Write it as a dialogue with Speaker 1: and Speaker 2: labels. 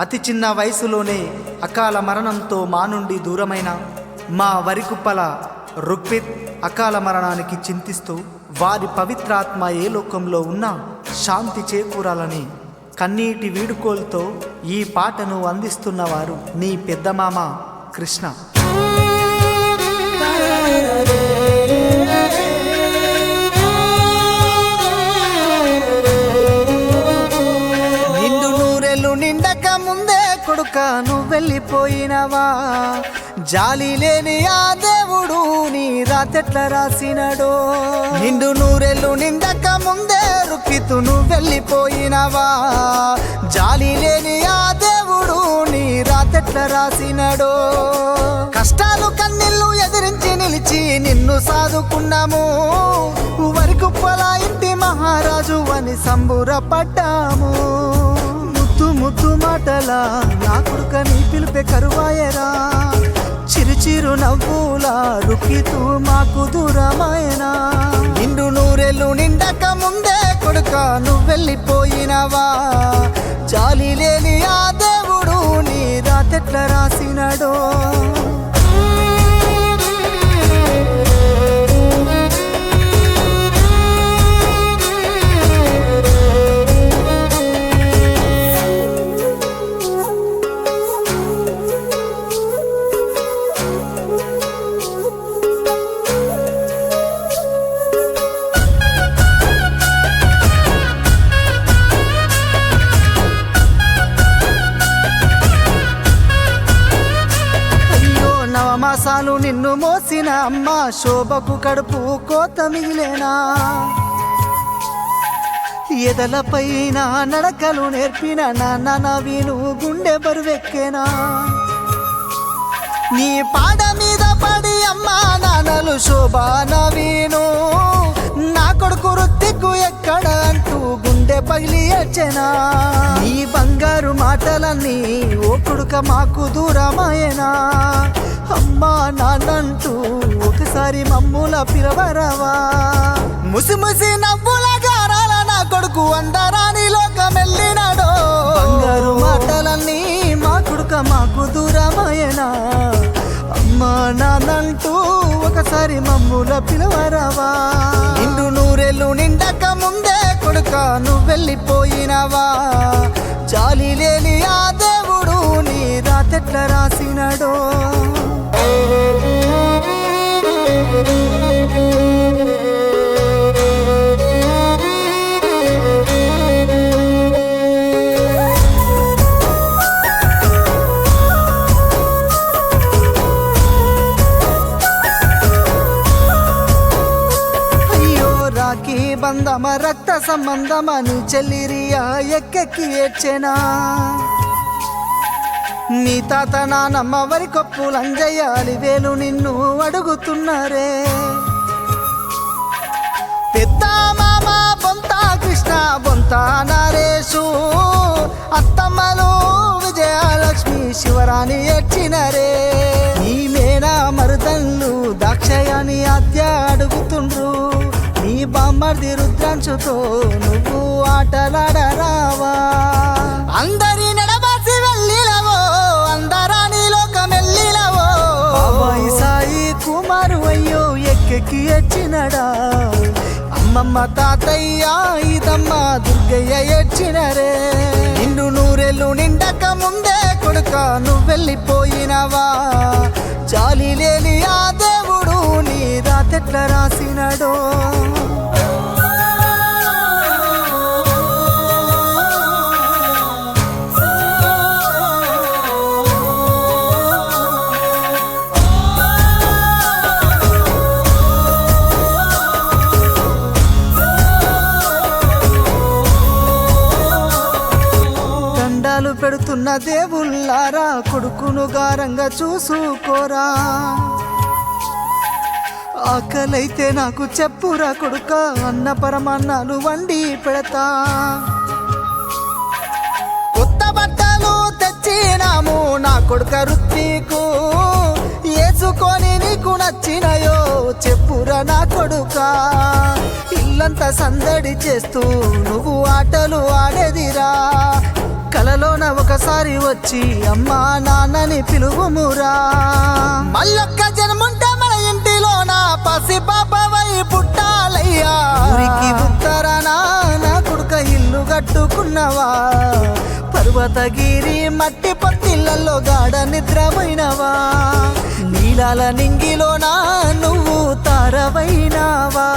Speaker 1: అతి చిన్న వయసులోనే అకాల మరణంతో మా నుండి దూరమైన మా వరికుప్పల రుక్పిత్ అకాల మరణానికి చింతిస్తూ వారి పవిత్రాత్మ ఏ లోకంలో ఉన్నా శాంతి చేకూరాలని కన్నీటి వీడుకోలతో ఈ పాటను అందిస్తున్నవారు నీ పెద్దమామ కృష్ణ. నిండు నూరెళ్ళు నిండక ముందే కొడుక నువ్వు వెళ్ళిపోయినవా, జాలి లేని ఆ దేవుడు నీ రాతెట్ల రాసినడో. నిండు నూరెళ్ళు నిండక ముందే రుక్కితు నువ్వు వెళ్ళిపోయినవా, జాలి లేని ఆ దేవుడు నీ రాతెట్ల రాసినడో. కష్టాలు కన్నీళ్ళు ఎదిరించి నిలిచి నిన్ను సాదుకున్నాము, వరికుప్పల ఇంటి మహారాజు అని సంబురపడ్డాము. ముద్దు ముద్దు మాటలా నా కొడుక నీ పిలిపే కరువాయరా, చిరుచిరు నవ్వులా రుక్కితూ మాకు దూరమాయనా. నిండు నూరెళ్ళు నిండక ముందే కొడుక నువ్వు వెళ్ళిపోయినవా, జాలి లేని ఆ దేవుడు నీ రాతెట్ల రాసినడో. మాసాలు నిన్ను మోసిన అమ్మ శోభకు కడుపు కోత మిగిలేనా, ఎదలపైన నడకలు నేర్పిన నాన్న నవీను గుండె బరువెక్కేనా. నీ పాడ మీద పడి అమ్మా నాన్నలు శోభ నవీను నా కొడుకు రుత్తికు ఎక్కడ అంటూ గుండె పగిలి ఏడ్చెనా. నీ బంగారు మాటలన్నీ ఓ కొడుక మాకు దూరమాయనా, అమ్మా నాన్నంటూ ఒకసారి మమ్ముల పిలవరవా. ముసి ముసి నవ్వుల గారాల నా కొడుకు అందరాని లోకమెళ్ళినాడో. బంగారు మాటలన్నీ మా కొడుక మాకు దూరమాయనా, అమ్మా నాన్నంటూ ఒకసారి మమ్ముల పిలవరవా. నిండు నూరెళ్ళు నిండక ముందే కొడుక నువ్వు వెళ్ళిపోయినవా, జాలి లేని ఆ దేవుడు నీ రాతెట్ల రాసినడో. బంధమ రక్త సంబంధమని చెల్లిరియా ఎక్కెక్కి ఏడ్చెనా. నీ తాత నానమ్మ వరి కొప్పులంజయ్యాలి వేలు నిన్ను అడుగుతున్నారే. పెద్ద మామ బొంత కృష్ణ బొంత నరేషు అత్తమ్మలు విజయలక్ష్మి శివరాణి ఏడ్చినరే. నీ మేనా మరుదన్లు దాక్షయాని ఆద్య అడుగుతుండ్రు, నీ బామ్మర్ది రుద్రాంశుతో నువ్వు ఆటలాడరావా. అందరి నడబాసి వెళ్ళిలవో, అందరాని లోకమెళ్ళిలవో. బాబాయి సాయి కుమారు అయ్యో ఎక్కెక్కి ఏడ్చినడా, అమ్మమ్మ తాతయ్య ఇదమ్మ దుర్గయ్య ఏడ్చినరే. నిండు నూరెళ్ళు నిండక ముందే కొడుక నువ్వు వెళ్ళిపోయినవా, జాలి లేని ఆ దేవుడు నీ రాతెట్ల రాసినడో. దండాలు పెడుతున్న దేవుళ్ళారా కొడుకును గారంగా చూసుకోరా. ఆకలైతే నాకు చెప్పురా కొడుక, అన్న పరమాన్నాలు వండి పెడతా. కొత్త బట్టలు తెచ్చినాము నా కొడుక రుత్తికు, ఏసుకొని నీకు నచ్చినయో చెప్పురా నా కొడుక. ఇల్లంతా సందడి చేస్తూ నువ్వు ఆటలు ఆడేదిరా, కలలోన ఒకసారి వచ్చి అమ్మా నాన్నని పిలువుమురా. మళ్ళొక్క జన్ముంటే మన ఇంటిలోన పసి పాపవై పుట్టాలయ్యా. ఊరికి ఉత్తరాన నా కొడుక ఇల్లు కట్టుకున్నవా, పర్వతగిరి మట్టి పొత్తిళ్ళల్లో గాఢ నిద్రపోయినవా, నీలాల నింగిలోనా నువ్వు తారవైనావా.